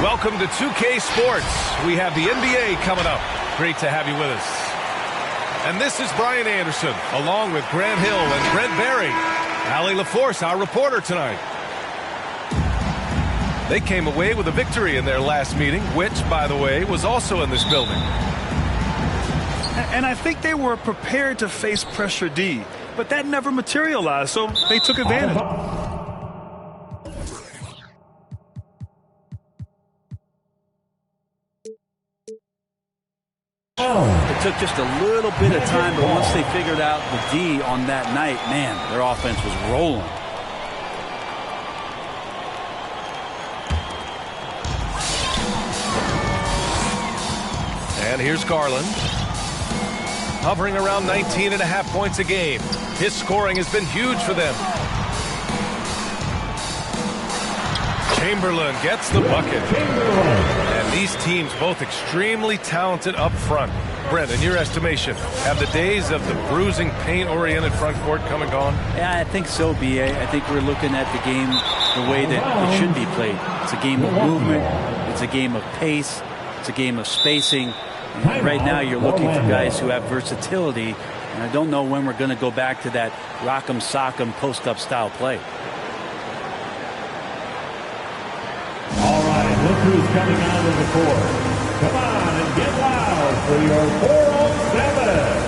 Welcome to 2K Sports. We have the NBA coming up. Great to have you with us. And this is Brian Anderson, along with Grant Hill and Brent Barry. Allie LaForce, our reporter tonight. They came away with a victory in their last meeting, which, by the way, was also in this building. And I think they were prepared to face pressure D, but that never materialized, so they took advantage. It took just a little bit of time, but once they figured out the D on that night, man, their offense was rolling. And here's Garland. Hovering around 19.5 points a game. His scoring has been huge for them. Chamberlain gets the bucket. And these teams both extremely talented up front. Brent, in your estimation, have the days of the bruising, paint-oriented front court come and gone? Yeah, I think so, B.A. I think we're looking at the game the way that it should be played. It's a game of movement. It's a game of pace. It's a game of spacing. And right now you're looking for guys who have versatility. And I don't know when we're going to go back to that rock'em sock'em post-up style play. All right, look who's coming out of the court. Come on and get loud for your 4-on-7.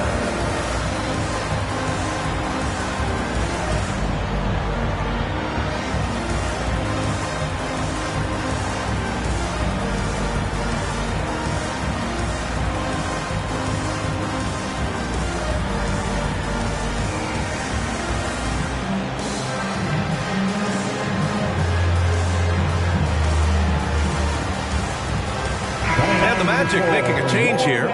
And the Magic making a change here.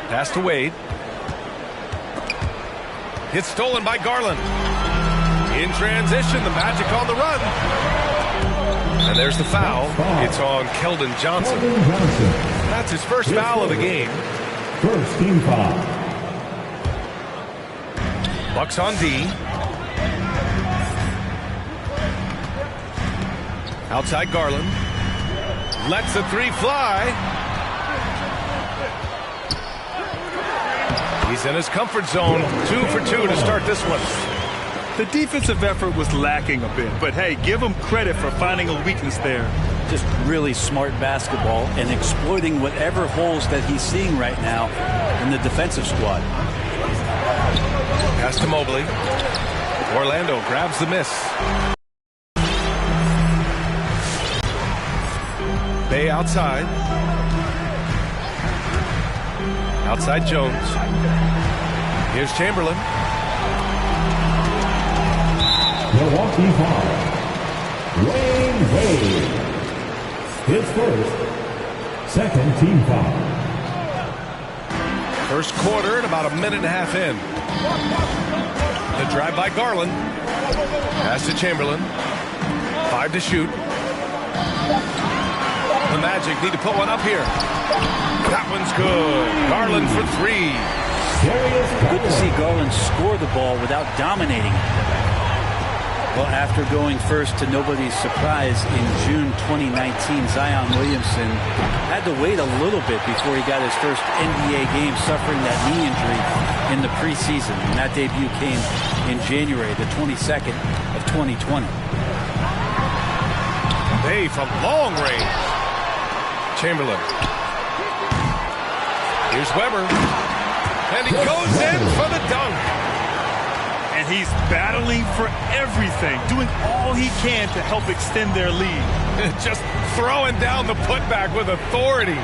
Pass to Wade. It's stolen by Garland. In transition, the Magic on the run. And there's the foul. It's on Keldon Johnson. That's his first foul of the game. First team foul. Bucks on D. Outside Garland. Lets the three fly. He's in his comfort zone. 2 for 2 to start this one. The defensive effort was lacking a bit, but hey, give them credit for finding a weakness there. Just really smart basketball and exploiting whatever holes that he's seeing right now in the defensive squad. Pass to Mobley. Orlando grabs the miss. Bay outside. Outside Jones. Here's Chamberlain. Milwaukee foul. Wade. His first, second team foul. First quarter and about a minute and a half in. The drive by Garland. Pass to Chamberlain. 5 to shoot. The Magic need to put one up here. That one's good. Garland for 3. Good to see Garland score the ball without dominating it. Well, after going first to nobody's surprise in June 2019, Zion Williamson had to wait a little bit before he got his first NBA game, suffering that knee injury in the preseason. And that debut came in January, the 22nd of 2020. Bay from long range. Chamberlain. Here's Weber. And he goes in for the dunk. And he's battling for everything, doing all he can to help extend their lead. Just throwing down the putback with authority.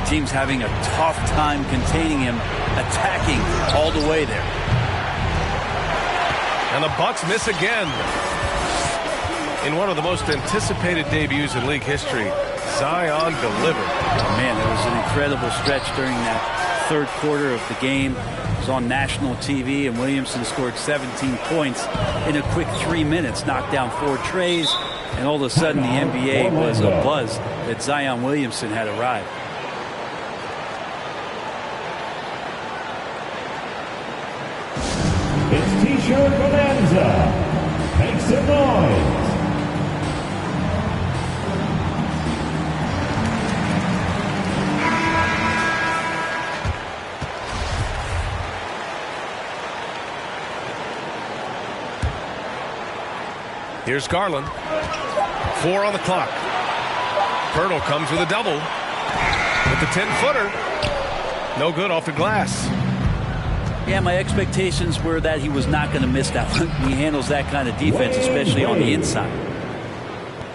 Team's having a tough time containing him, attacking all the way there. And the Bucks miss again. In one of the most anticipated debuts in league history, Zion delivered. Oh, man, it was an incredible stretch during that third quarter of the game. It was on national TV, and Williamson scored 17 points in a quick 3 minutes, knocked down 4 trays, and all of a sudden the NBA was abuzz that Zion Williamson had arrived. It's T-shirt bonanza. Make some noise. Here's Garland. 4 on the clock. Pirtle comes with a double. With the 10-footer. No good off the glass. Yeah, my expectations were that he was not going to miss that one. He handles that kind of defense, especially on the inside.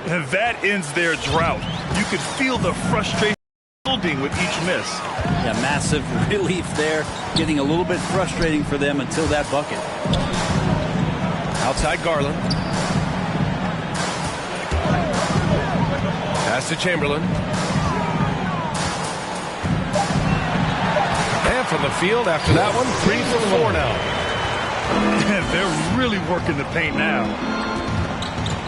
And that ends their drought. You could feel the frustration building with each miss. Yeah, massive relief there. Getting a little bit frustrating for them until that bucket. Outside Garland. Pass to Chamberlain. And from the field after that one, 3 for 4 now. And they're really working the paint now.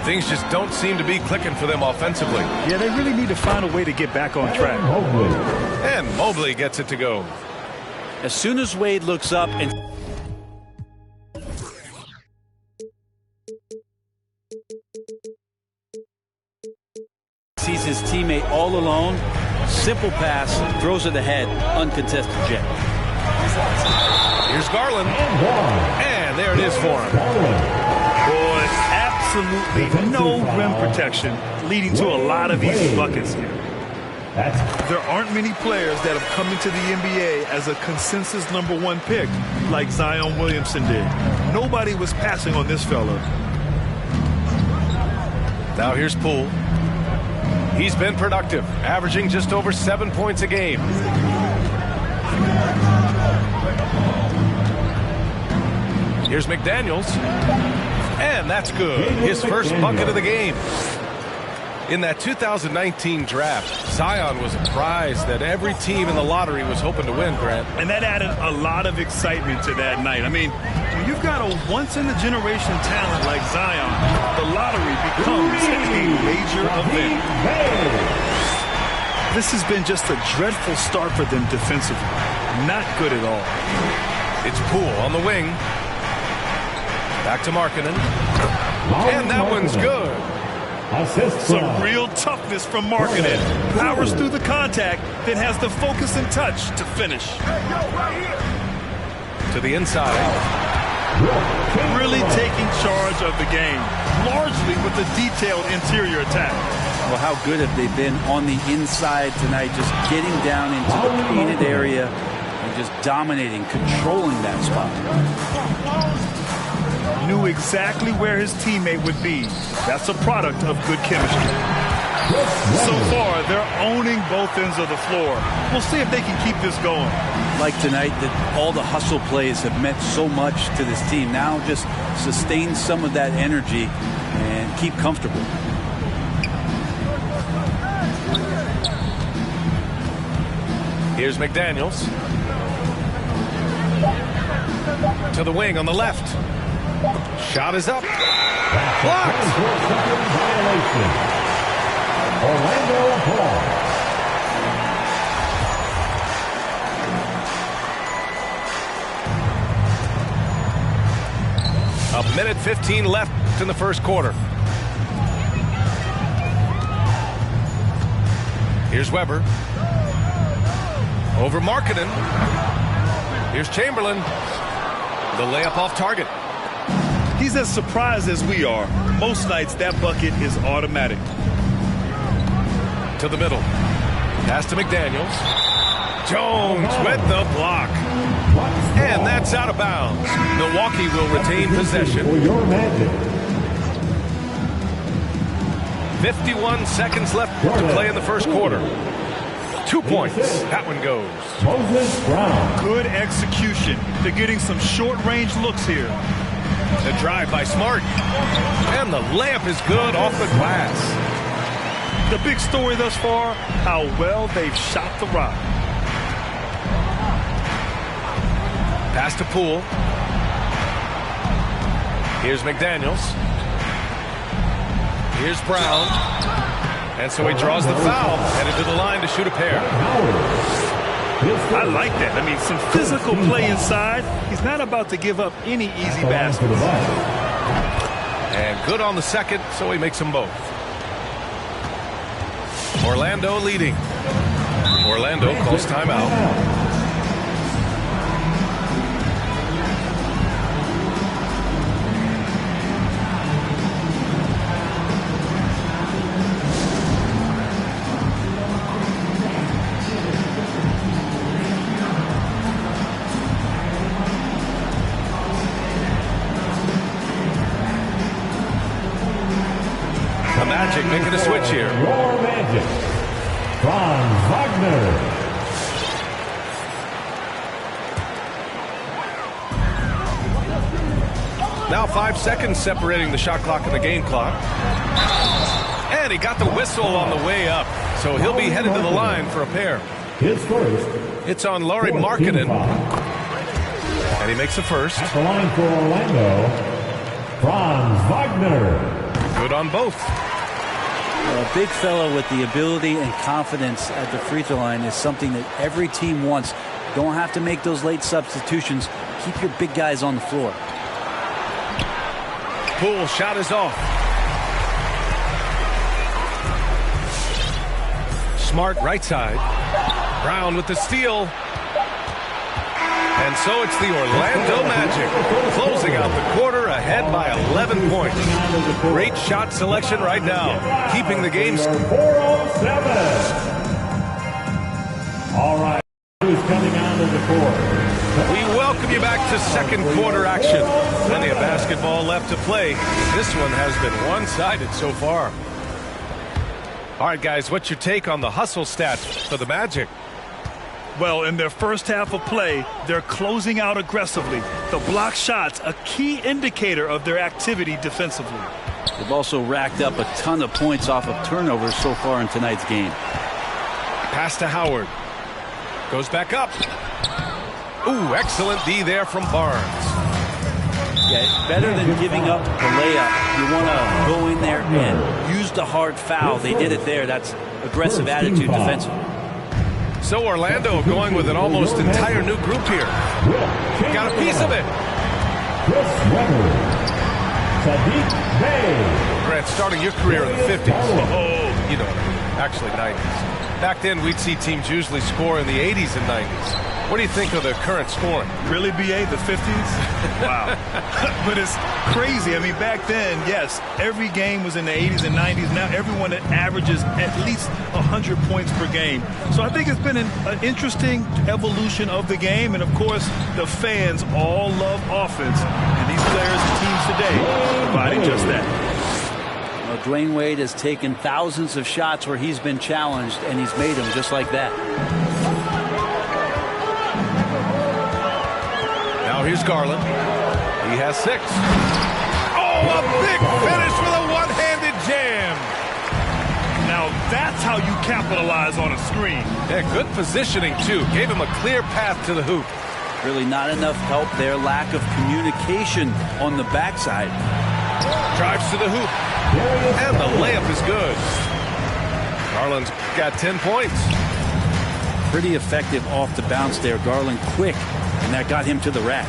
Things just don't seem to be clicking for them offensively. Yeah, they really need to find a way to get back on track. And Mobley gets it to go. As soon as Wade looks up and sees his teammate all alone, simple pass, throws it ahead, uncontested jet. Here's Garland. And there it is for him. Boy, absolutely no rim protection, leading to a lot of easy buckets here. There aren't many players that have come into the NBA as a consensus #1 pick like Zion Williamson did. Nobody was passing on this fella. Now here's Poole. He's been productive, averaging just over 7 points a game. Here's McDaniels. And that's good. His first bucket of the game. In that 2019 draft, Zion was a prize that every team in the lottery was hoping to win, Grant. And that added a lot of excitement to that night. I mean, when you've got a once-in-a-generation talent like Zion, the lottery becomes a major event. This has been just a dreadful start for them defensively. Not good at all. It's Poole on the wing. Back to Markkanen. And that one's good. Some real toughness from Markkanen. Powers through the contact, then has the focus and touch to finish. To the inside. Really taking charge of the game, largely with the detailed interior attack. Well, how good have they been on the inside tonight, just getting down into the painted area and just dominating, controlling that spot. Knew exactly where his teammate would be. That's a product of good chemistry. So far, they're owning both ends of the floor. We'll see if they can keep this going. Like tonight, that all the hustle plays have meant so much to this team. Now just sustain some of that energy and keep comfortable. Here's McDaniels. To the wing on the left. Shot is up. Blocked. Orlando Hall. A minute 15 left in the first quarter. Here's Weber. Over Markkanen. Here's Chamberlain. The layup off target. He's as surprised as we are. Most nights that bucket is automatic. To the middle. Pass to McDaniels. Jones with the block. And that's out of bounds. Milwaukee will retain possession. 51 seconds left to play in the first quarter. 2 points. That one goes. Good execution. They're getting some short-range looks here. The drive by Smart. And the layup is good off the glass. The big story thus far, how well they've shot the rock. Pass to Poole. Here's McDaniels. Here's Brown. And so he draws the foul, headed to the line to shoot a pair. I like that. I mean, some physical play inside. He's not about to give up any easy baskets. And good on the second, so he makes them both. Orlando leading. Orlando calls timeout. Magic making a switch here. Your Magic, Franz Wagner. Now 5 seconds separating the shot clock and the game clock. And he got the whistle on the way up. So he'll be headed to the line for a pair. His first. It's on Lauri Markkanen. And he makes the first. At the line for Orlando, Franz Wagner. Good on both. A big fellow with the ability and confidence at the free throw line is something that every team wants. Don't have to make those late substitutions. Keep your big guys on the floor. Poole shot is off. Smart right side. Brown with the steal. And so it's the Orlando Magic closing out the quarter ahead by 11 points. Great shot selection right now, keeping the game. 407. All right, who's coming onto the court? We welcome you back to second quarter action. Plenty of basketball left to play. This one has been one-sided so far. All right, guys, what's your take on the hustle stats for the Magic? Well, in their first half of play, they're closing out aggressively. The block shots, a key indicator of their activity defensively. They've also racked up a ton of points off of turnovers so far in tonight's game. Pass to Howard. Goes back up. Ooh, excellent D there from Barnes. Yeah, better than giving up the layup. You want to go in there and use the hard foul. They did it there. That's aggressive attitude defensively. So Orlando going with an almost entire new group here. Got a piece of it. Grant, starting your career in the 50s. Oh, you know, actually 90s. Back then, we'd see teams usually score in the 80s and 90s. What do you think of the current scoring? Really, BA, the 50s? Wow. But it's crazy. I mean, back then, yes, every game was in the 80s and 90s. Now everyone averages at least 100 points per game. So I think it's been an interesting evolution of the game. And, of course, the fans all love offense. And these players and teams today are providing just that. Well, Dwayne Wade has taken thousands of shots where he's been challenged, and he's made them just like that. Here's Garland. He has 6. Oh, a big finish with a one-handed jam. Now that's how you capitalize on a screen. Yeah, good positioning, too. Gave him a clear path to the hoop. Really not enough help there. Lack of communication on the backside. Drives to the hoop. And the layup is good. Garland's got 10 points. Pretty effective off the bounce there. Garland quick. And that got him to the rack.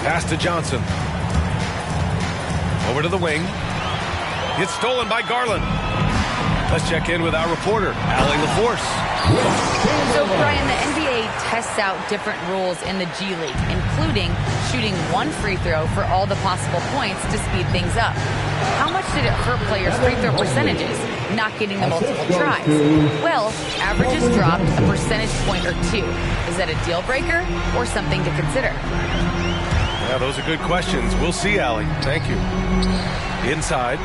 Pass to Johnson. Over to the wing. Gets stolen by Garland. Let's check in with our reporter, Allie LaForce. So, Brian, the NBA tests out different rules in the G League, including shooting one free throw for all the possible points to speed things up. How much did it hurt players' free throw percentages, not getting the multiple tries? Well, averages dropped a percentage point or 2. Is that a deal breaker or something to consider? Yeah, those are good questions. We'll see, Allie. Thank you. Inside.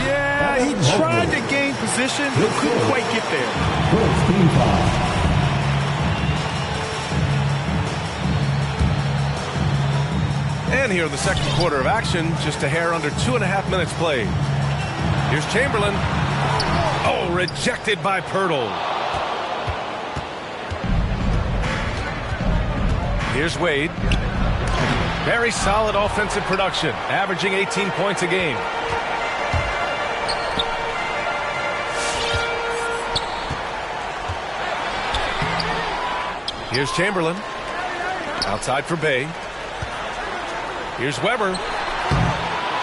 Yeah, he tried to gain position, but couldn't quite get there. And here in the second quarter of action, just a hair under 2.5 minutes played. Here's Chamberlain. Oh, rejected by Pirtle. Here's Wade. Very solid offensive production, averaging 18 points a game. Here's Chamberlain. Outside for Bay. Here's Weber.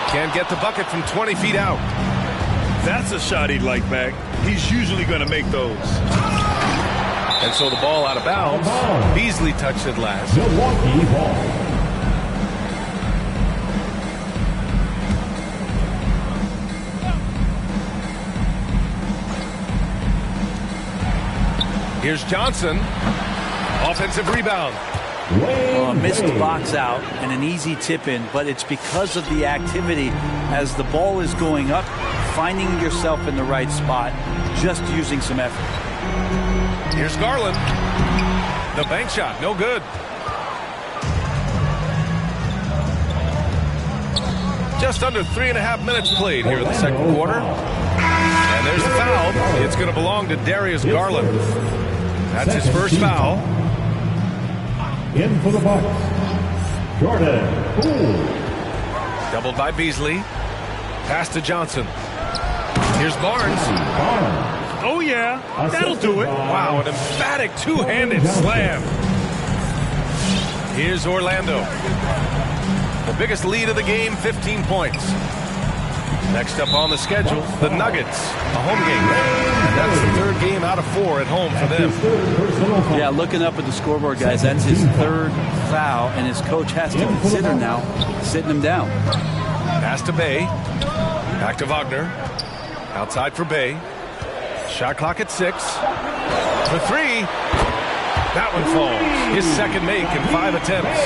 Can't get the bucket from 20 feet out. That's a shot he'd like back. He's usually going to make those. And so the ball out of bounds. Beasley touched it last. Milwaukee ball. Here's Johnson. Offensive rebound. A missed box out and an easy tip in, but it's because of the activity as the ball is going up, finding yourself in the right spot, just using some effort. Here's Garland. The bank shot, no good. Just under 3.5 minutes played here in the second quarter. And there's the foul. It's going to belong to Darius Garland. That's his first foul. In for the Bucks, Jordan Poole. Doubled by Beasley. Pass to Johnson. Here's Barnes. Oh, yeah. That'll do it. Wow, an emphatic two-handed slam. Here's Orlando. The biggest lead of the game, 15 points. Next up on the schedule, the Nuggets, a home game. And that's the third game out of 4 at home for them. Yeah, looking up at the scoreboard, guys, that's his third foul, and his coach has to consider now sitting him down. Pass to Bay. Back to Wagner. Outside for Bay. Shot clock at 6. For 3. That one falls. His second make in 5 attempts.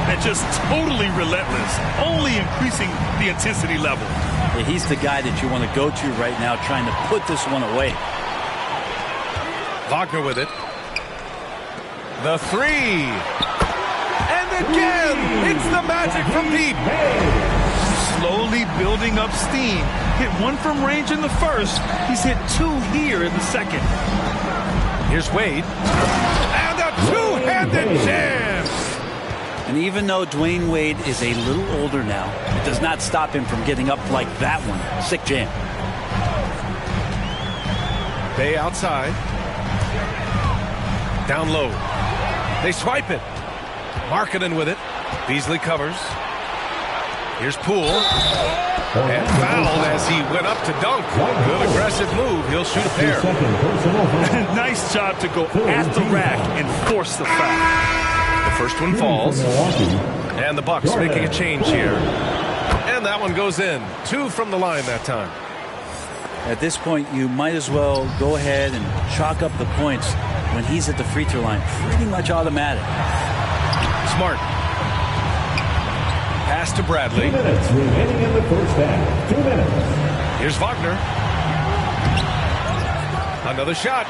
And just totally relentless, only increasing the intensity level. Yeah, he's the guy that you want to go to right now, trying to put this one away. Wagner with it. The 3. And again, it's the Magic from deep. Slowly building up steam. Hit 1 from range in the first. He's hit 2 here in the second. Here's Wade. And a two-handed jam. And even though Dwayne Wade is a little older now, it does not stop him from getting up like that one. Sick jam. Bay outside. Down low. They swipe it. Markkanen with it. Beasley covers. Here's Poole. And fouled as he went up to dunk. Good aggressive move. He'll shoot a pair. Nice job to go at the rack and force the foul. The first one falls. And the Bucks making a change here. And that one goes in. 2 from the line that time. At this point, you might as well go ahead and chalk up the points when he's at the free throw line. Pretty much automatic. Smart. Pass to Bradley. 2 minutes remaining in the first half. 2 minutes. Here's Wagner. Another shot.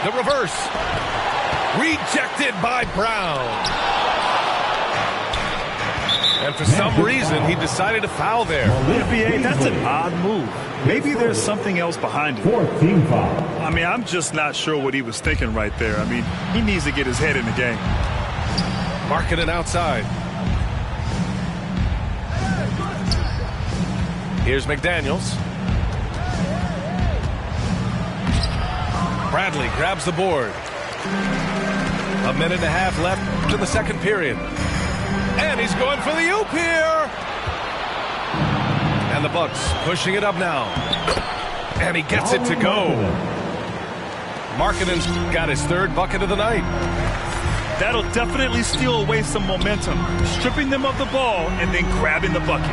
The reverse. Rejected by Brown. And for some reason, he decided to foul there. NBA, that's an odd move. Maybe there's something else behind it. 4th team foul. I mean, I'm just not sure what he was thinking right there. I mean, he needs to get his head in the game. Markkanen outside. Here's McDaniels. Bradley grabs the board. 1.5 minutes left in the second period. And he's going for the oop here. And the Bucks pushing it up now. And he gets it to go. Markkanen's got his 3rd bucket of the night. That'll definitely steal away some momentum, stripping them of the ball and then grabbing the bucket.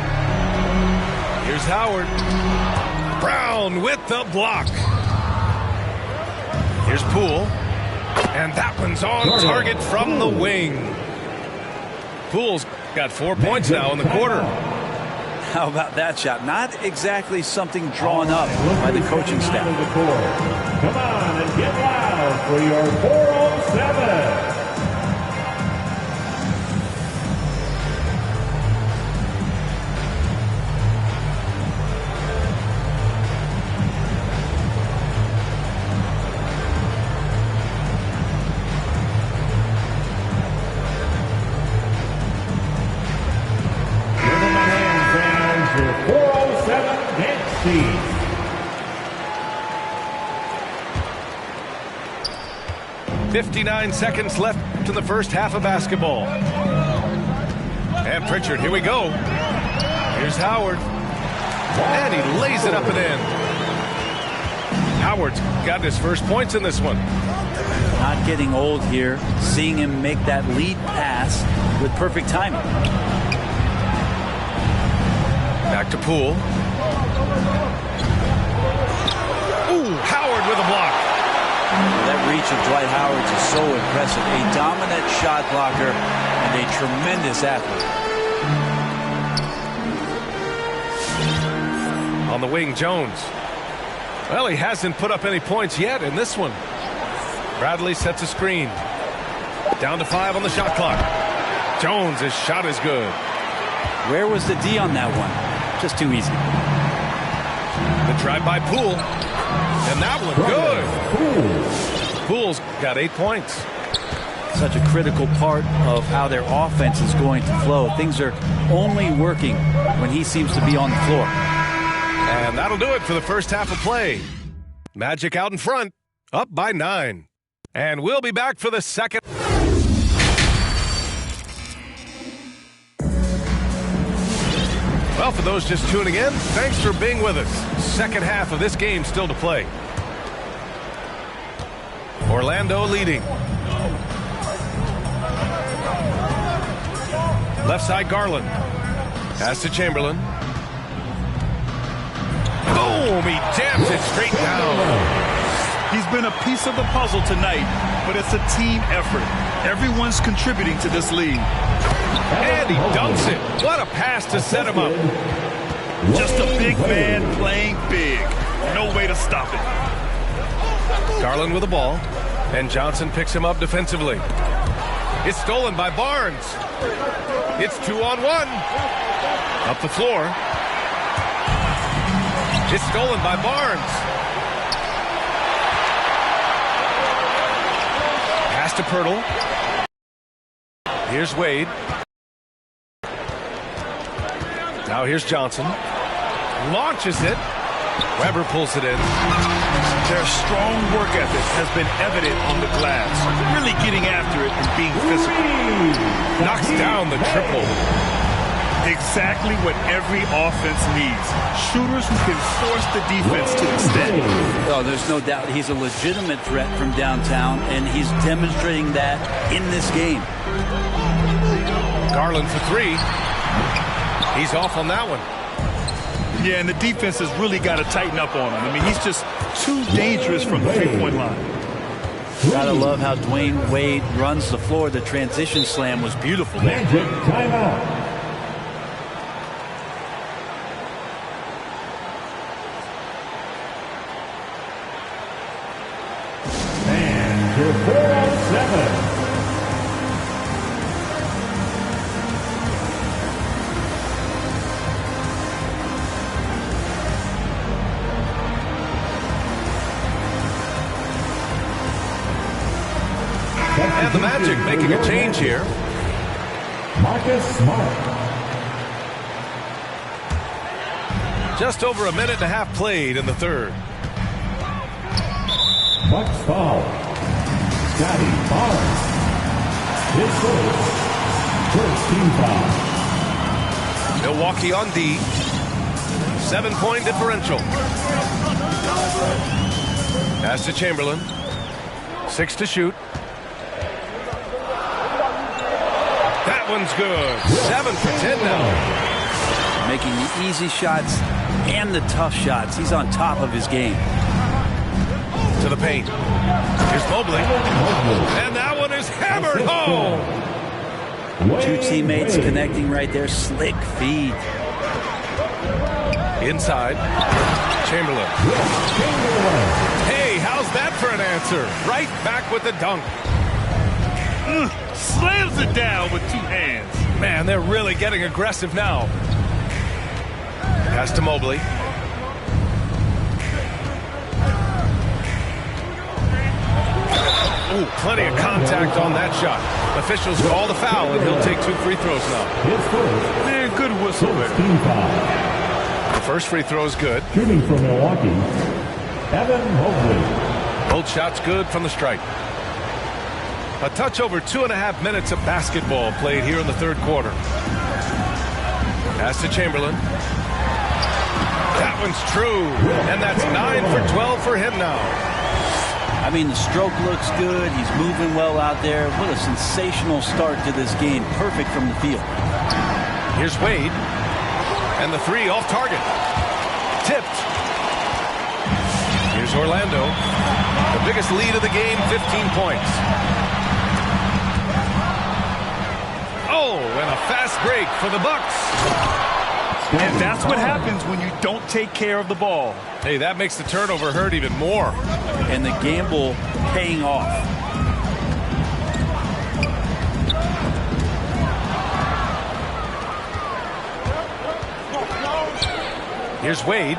Here's Howard. Brown with the block. Here's Poole. And that one's on target from the wing. Poole's got 4 points now in the quarter. How about that shot? Not exactly something drawn up by the coaching staff. Come on and get loud for your 407. 59 seconds left in the first half of basketball. And Pritchard, here we go. Here's Howard. And he lays it up and in. Howard's got his first points in this one. Not getting old here. Seeing him make that lead pass with perfect timing. Back to Poole. Ooh, Howard with a block. That reach of Dwight Howard is so impressive. A dominant shot blocker and a tremendous athlete. On the wing, Jones. Well, he hasn't put up any points yet in this one. Bradley sets a screen. Down to 5 on the shot clock. Jones, his shot is good. Where was the D on that one? Just too easy. The drive by Poole. And that one good. Poole's got 8 points. Such a critical part of how their offense is going to flow. Things are only working when he seems to be on the floor. And that'll do it for the first half of play. Magic out in front, up by 9. And we'll be back for the second. Well, for those just tuning in, thanks for being with us. Second half of this game still to play. Orlando leading. Left side, Garland. Pass to Chamberlain. Boom! He jams it straight down. He's been a piece of the puzzle tonight, but it's a team effort. Everyone's contributing to this lead. And he dunks it. What a pass to set him up. Just a big man playing big. No way to stop it. Garland with the ball, and Johnson picks him up defensively. It's stolen by Barnes. It's 2-on-1. Up the floor. It's stolen by Barnes. Pass to Pirtle. Here's Wade. Now here's Johnson. Launches it. Weber pulls it in. Their strong work ethic has been evident on the glass. Really getting after it and being physical. Knocks down the triple. Exactly what every offense needs. Shooters who can force the defense to extend. Oh, there's no doubt he's a legitimate threat from downtown, and he's demonstrating that in this game. Garland for 3. He's off on that one. Yeah, and the defense has really got to tighten up on him. I mean, he's just too dangerous from the three-point line. Gotta love how Dwayne Wade runs the floor. The transition slam was beautiful there. Magic timeout. And to 407. And the Magic making a change here. Marcus Smart. Just over a minute and a half played in the third. Bucks foul. Scotty Barnes. His first team foul. Milwaukee on D. 7-point differential. Pass to Chamberlain. 6 to shoot. That one's good. 7 for 10 now. Making the easy shots and the tough shots. He's on top of his game. To the paint. Here's Mobley. And that one is hammered home. 2 teammates connecting right there. Slick feed. Inside. Chamberlain. Hey, how's that for an answer? Right back with the dunk. Slams it down with 2 hands. Man, they're really getting aggressive now. Pass to Mobley. Ooh, plenty of contact on that shot. Officials call the foul, and he'll take 2 free throws now. Man, good whistle there. The first free throw is good. Shooting for Milwaukee, Evan Mobley. Both shots good from the stripe. A touch over 2.5 minutes of basketball played here in the third quarter. Pass to Chamberlain. That one's true. And that's 9 for 12 for him now. I mean, the stroke looks good. He's moving well out there. What a sensational start to this game. Perfect from the field. Here's Wade. And the three off target. Tipped. Here's Orlando. The biggest lead of the game, 15 points. Oh, and a fast break for the Bucks. And that's what happens when you don't take care of the ball. Hey, that makes the turnover hurt even more. And the gamble paying off. Here's Wade.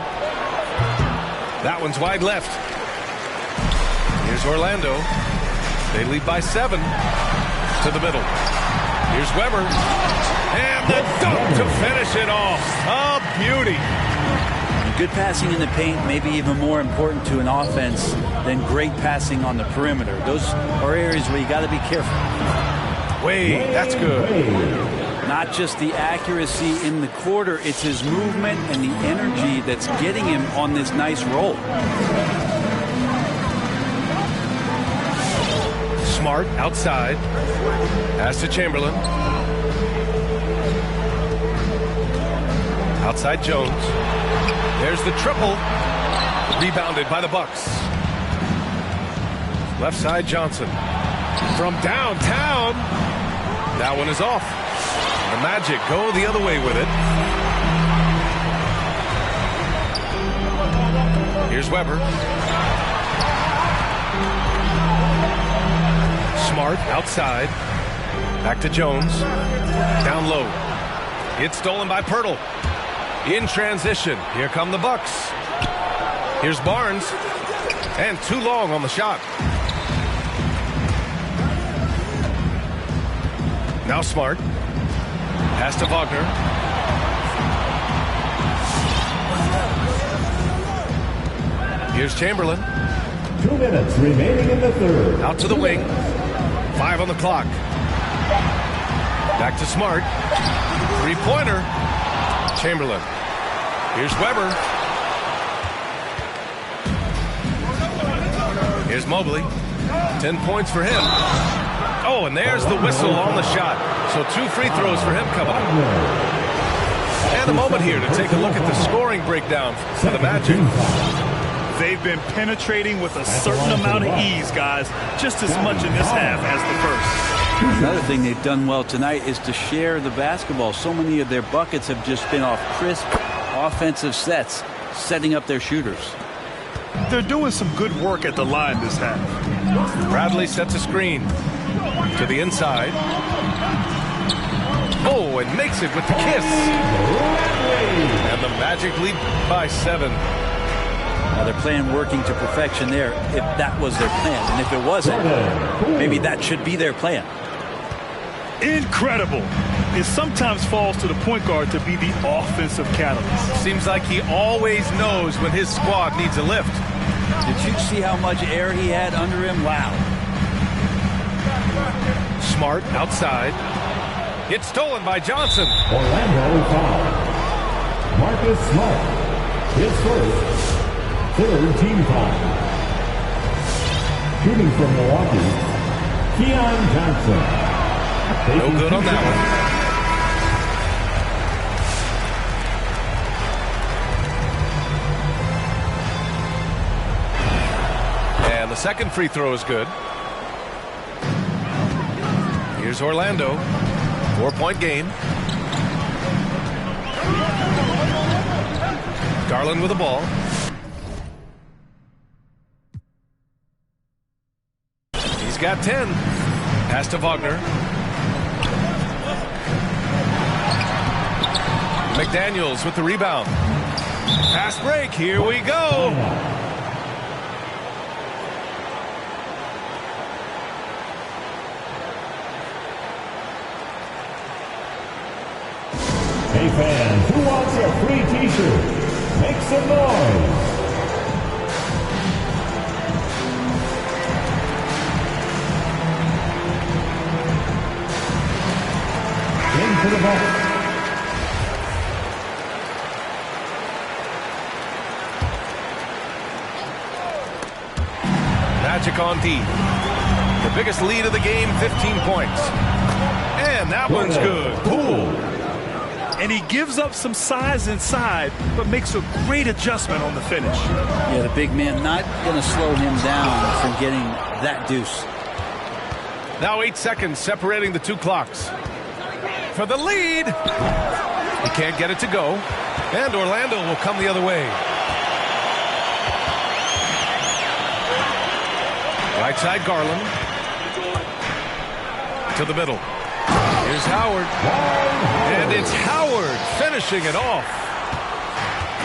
That one's wide left. Here's Orlando. They lead by 7 to the middle. Here's Weber. And the dunk to finish it off. A beauty. Good passing in the paint may be even more important to an offense than great passing on the perimeter. Those are areas where you got to be careful. Wade, that's good. Not just the accuracy in the quarter, it's his movement and the energy that's getting him on this nice roll. Smart outside. Pass to Chamberlain. Outside Jones. There's the triple. Rebounded by the Bucks. Left side Johnson. From downtown. That one is off. The Magic go the other way with it. Here's Weber. Smart outside. Back to Jones. Down low. It's stolen by Pirtle. In transition. Here come the Bucks. Here's Barnes. And too long on the shot. Now Smart. Pass to Wagner. Here's Chamberlain. 2 minutes remaining in the third. Out to the wing. 5 on the clock. Back to Smart. Three-pointer. Chamberlain. Here's Weber. Here's Mobley. 10 points for him. Oh, and there's the whistle on the shot. So 2 free throws for him coming up. And a moment here to take a look at the scoring breakdown for the Magic. They've been penetrating with a certain amount of ease, guys, just as much in this half as the first. Another thing they've done well tonight is to share the basketball. So many of their buckets have just been off crisp offensive sets, setting up their shooters. They're doing some good work at the line this half. Bradley sets a screen to the inside. Oh, and makes it with the kiss. And the Magic lead by 7. Now they're playing working to perfection there if that was their plan. And if it wasn't, maybe that should be their plan. Incredible. It sometimes falls to the point guard to be the offensive catalyst. Seems like he always knows when his squad needs a lift. Did you see how much air he had under him? Wow. Smart outside. It's stolen by Johnson. Orlando foul. Marcus Smart. His first. 3rd team foul. Shooting from Milwaukee, Keon Johnson. No good on that one. And the second free throw is good. Here's Orlando. 4-point game. Garland with the ball. He's got 10. Pass to Wagner. McDaniels with the rebound. Pass break. Here we go. Hey fans, who wants a free t-shirt? Make some noise. ball. Magic on D. The biggest lead of the game, 15 points. And that one's good. Poole. And he gives up some size inside, but makes a great adjustment on the finish. Yeah, the big man not going to slow him down from getting that deuce. Now 8 seconds separating the two clocks. For the lead. He can't get it to go. And Orlando will come the other way. Right side Garland. To the middle. Here's Howard. And it's Howard finishing it off.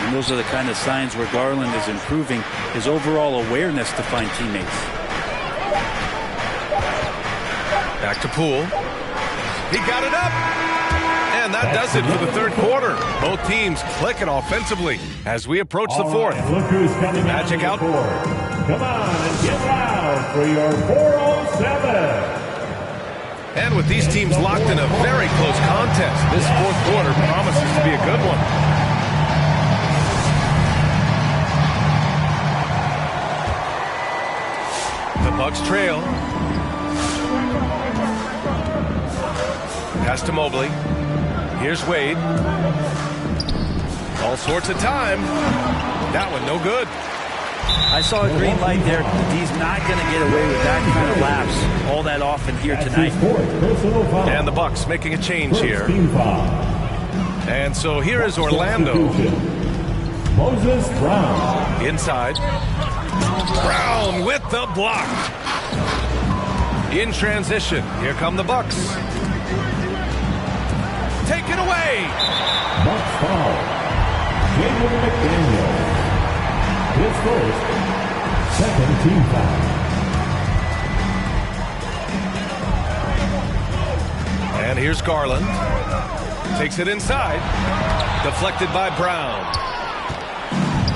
And those are the kind of signs where Garland is improving his overall awareness to find teammates. Back to Poole. He got it up. And that does it for the third quarter. Both teams clicking offensively as we approach the fourth. Look who's coming Magic out. Come on and get loud for your 407. And with these teams locked in a very close contest, this fourth quarter promises to be a good one. The Bucks trail. Pass to Mobley. Here's Wade. All sorts of time. That one no good. I saw a green light there. He's not going to get away with that kind of lapse all that often here tonight. And the Bucks making a change here. And so here is Orlando. Moses Brown. Inside. Brown with the block. In transition. Here come the Bucks. Take it away. Bucks foul. Jaden McDaniel. His first, second team foul. And here's Garland. Takes it inside. Deflected by Brown.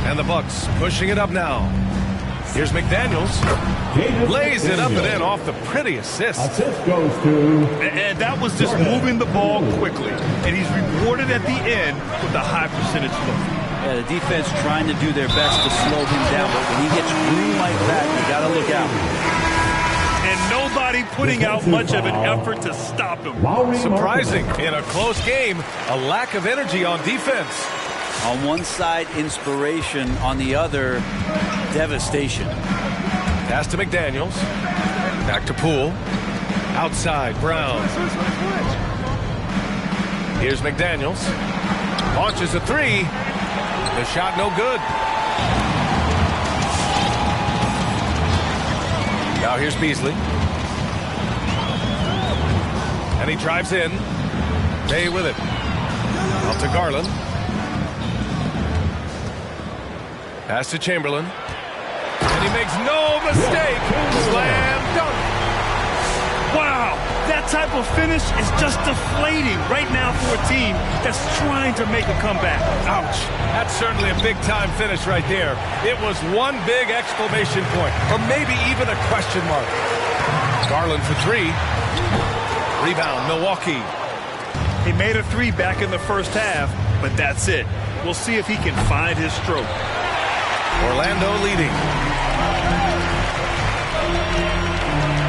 And the Bucks pushing it up now. Here's McDaniels. Lays it up and in off the pretty assist. Assist goes to... And that was just moving the ball quickly. And he's rewarded at the end with a high percentage look. Yeah, the defense trying to do their best to slow him down, but when he gets room like that, you got to look out. And nobody putting out much of an effort to stop him. Surprising, in a close game, a lack of energy on defense. On one side, inspiration. On the other, devastation. Pass to McDaniels. Back to Poole. Outside, Brown. Here's McDaniels. Launches a three. The shot no good. Now here's Beasley. And he drives in. Bay with it. Out to Garland. Pass to Chamberlain. And he makes no mistake. Slam dunk. Wow, that type of finish is just deflating right now for a team that's trying to make a comeback. Ouch. That's certainly a big-time finish right there. It was one big exclamation point, or maybe even a question mark. Garland for three. Rebound, Milwaukee. He made a three back in the first half, but that's it. We'll see if he can find his stroke. Orlando leading.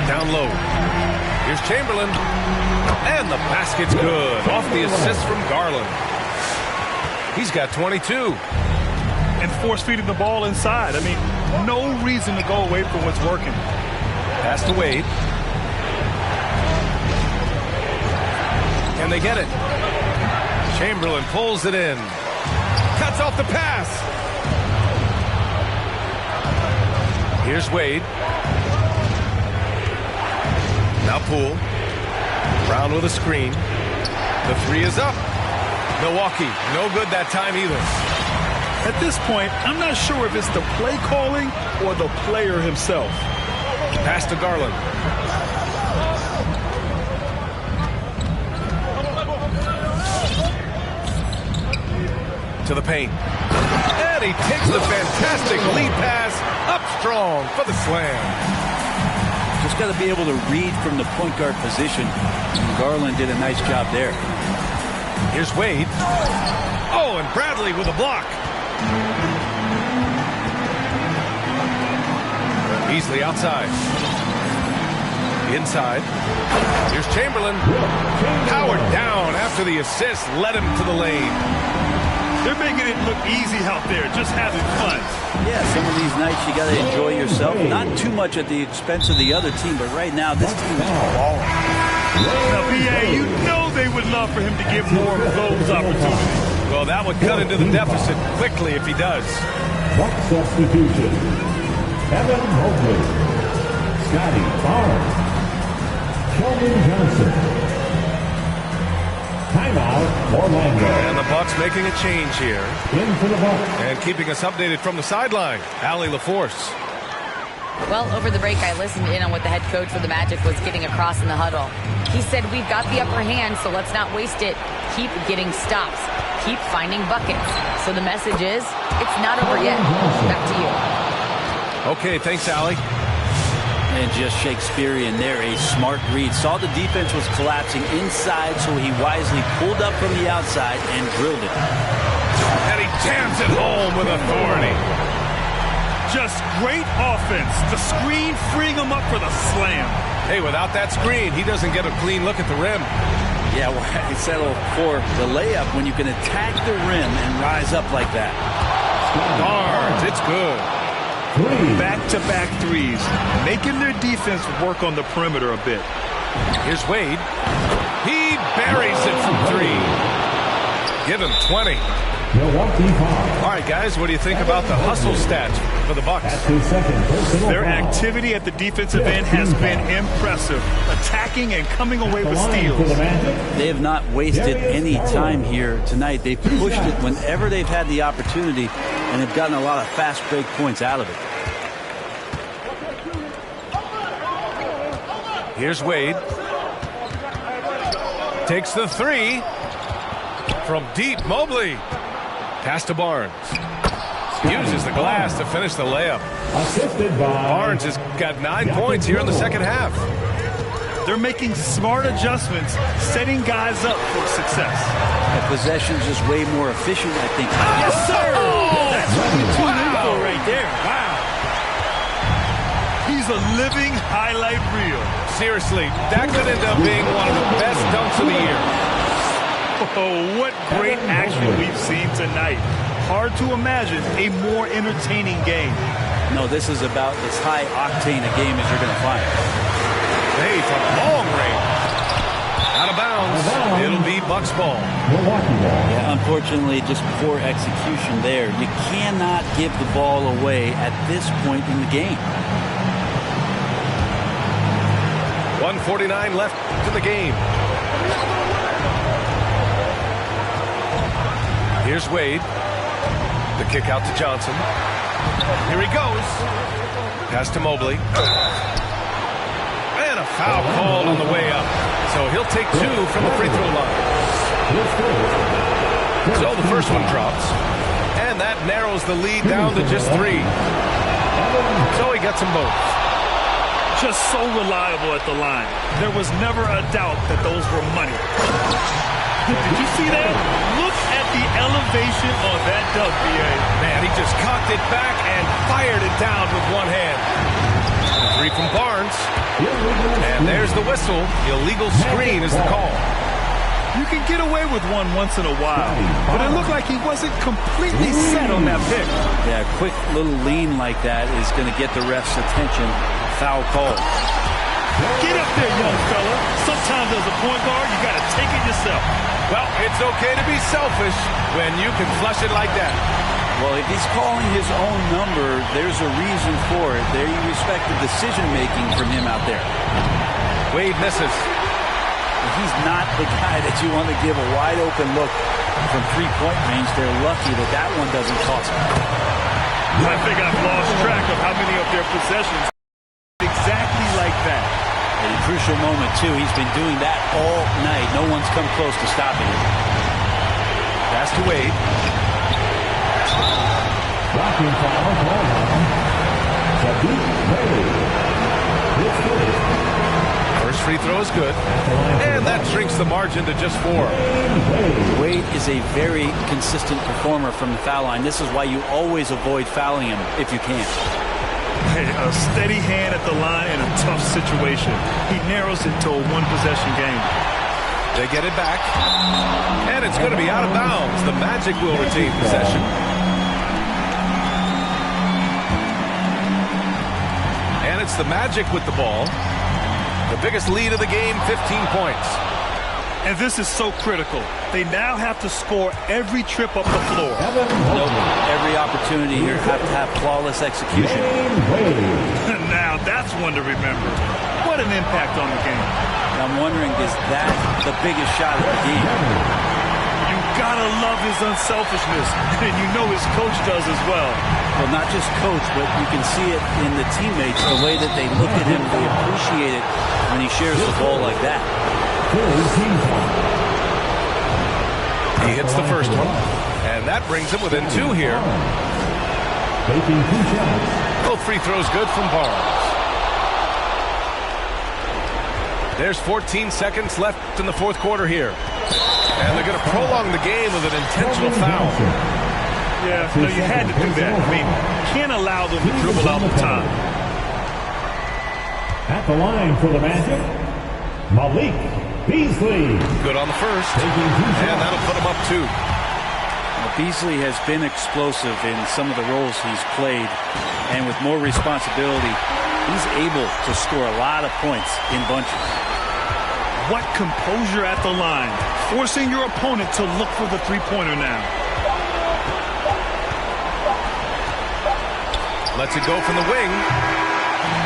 Down low. Here's Chamberlain. And the basket's good. Off the assist from Garland. He's got 22. And force-feeding the ball inside. I mean, no reason to go away from what's working. Pass to Wade. Can they get it? Chamberlain pulls it in. Cuts off the pass. Here's Wade. Now Poole. Brown with a screen. The three is up. Milwaukee, no good that time either. At this point, I'm not sure if it's the play calling or the player himself. Pass to Garland. To the paint. And he takes the fantastic lead pass up strong for the slam. Just got to be able to read from the point guard position. And Garland did a nice job there. Here's Wade. Oh, and Bradley with a block. Beasley outside. Inside. Here's Chamberlain. Powered down after the assist. Led him to the lane. They're making it look easy out there, just having fun. Yeah, some of these nights you got to enjoy yourself. Not too much at the expense of the other team, but right now this team is balling. Now, PA, you know they would love for him to get more of those opportunities. Well, that would cut into the deficit quickly if he does. Buck substitution. Evan Mobley. Scotty Barnes. Keldon Johnson. Timeout, Orlando. And the Bucks making a change here. In for the Bucks. And keeping us updated from the sideline, Allie LaForce. Well, over the break, I listened in on what the head coach for the Magic was getting across in the huddle. He said, we've got the upper hand, so let's not waste it. Keep getting stops. Keep finding buckets. So the message is, it's not over yet. Back to you. Okay, thanks, Allie. And just Shakespearean there, a smart read. Saw the defense was collapsing inside, so he wisely pulled up from the outside and drilled it. And he jams it home with authority. Just great offense. The screen freeing him up for the slam. Hey, without that screen, he doesn't get a clean look at the rim. Yeah, well, I settle for the layup when you can attack the rim and rise up like that. Barnes, it's good. Back-to-back threes, making their defense work on the perimeter a bit. Here's Wade. He buries it from three. Give him 20. All right, guys, what do you think about the hustle stats for the Bucks? Their activity at the defensive end has been impressive, attacking and coming away with steals. They have not wasted any time here tonight. They've pushed it whenever they've had the opportunity, and they've gotten a lot of fast break points out of it. Here's Wade. Takes the three from deep. Mobley. Pass to Barnes. Uses the glass to finish the layup. Barnes has got 9 points here in the second half. They're making smart adjustments, setting guys up for success. The possession's just way more efficient, I think. Yes, sir! That's what you tune in for right there. Wow. He's a living highlight reel. Seriously, that could end up being one of the best dunks of the year. Oh, what great action we've seen tonight. Hard to imagine a more entertaining game. No, this is about as high-octane a game as you're going to find. Hey, from long range. Out of bounds. It'll be Bucks ball. Yeah, unfortunately, just poor execution there. You cannot give the ball away at this point in the game. 1:49 left to the game. Here's Wade. The kick out to Johnson. Here he goes. Pass to Mobley. And a foul called on the way up. So he'll take 2 from the free throw line. So the first one drops. And that narrows the lead down to just 3. So he gets them both. Just so reliable at the line. There was never a doubt that those were money. Did you see that? Look at the elevation on that dunk, BA. Man, he just cocked it back and fired it down with one hand. 3 from Barnes. And there's the whistle. Illegal screen is the call. You can get away with one once in a while, but it looked like he wasn't completely set on that pick. Yeah, a quick little lean like that is going to get the ref's attention. Foul call. Get up there, young fella. Sometimes as a point guard, you got to take it yourself. Well, it's okay to be selfish when you can flush it like that. Well, if he's calling his own number, there's a reason for it. There you respect the decision-making from him out there. Wade misses. He's not the guy that you want to give a wide-open look from three-point range. They're lucky that that one doesn't cost them. I think I've lost track of how many of their possessions exactly like that. At a crucial moment, too. He's been doing that all night. No one's come close to stopping him. Pass to Wade. Blocking foul, Sadiq Bey. First free free throw is good. And that shrinks the margin to just 4. Wade is a very consistent performer from the foul line. This is why you always avoid fouling him if you can. Hey, a steady hand at the line in a tough situation. He narrows it to a one-possession game. They get it back. And it's going to be out of bounds. The Magic will retain possession. And it's the Magic with the ball. The biggest lead of the game, 15 points. And this is so critical. They now have to score every trip up the floor. Every opportunity here have to have flawless execution. Now that's one to remember. What an impact on the game. I'm wondering, is that the biggest shot of the game? You gotta love his unselfishness, and you know his coach does as well. Well, not just coach, but you can see it in the teammates, the way that they look at him, they appreciate it when he shares the ball like that. He hits the first one, and that brings him within 2 here. Both free throws good from Barnes. There's 14 seconds left in the fourth quarter here. And they're going to prolong the game with an intentional foul. Yeah, no, you had to do that. I mean, can't allow them to dribble out the time. At the line for the Magic, Malik Beasley. Good on the first. And that'll put him up 2. Well, Beasley has been explosive in some of the roles he's played. And with more responsibility, he's able to score a lot of points in bunches. What composure at the line, forcing your opponent to look for the three-pointer now. Lets it go from the wing.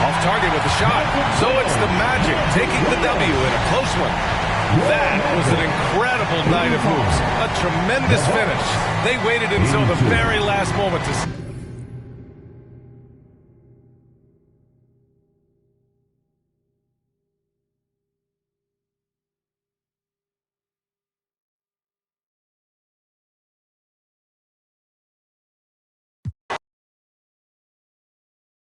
Off target with the shot. So it's the Magic taking the W in a close one. That was an incredible night of hoops. A tremendous finish. They waited until the very last moment to...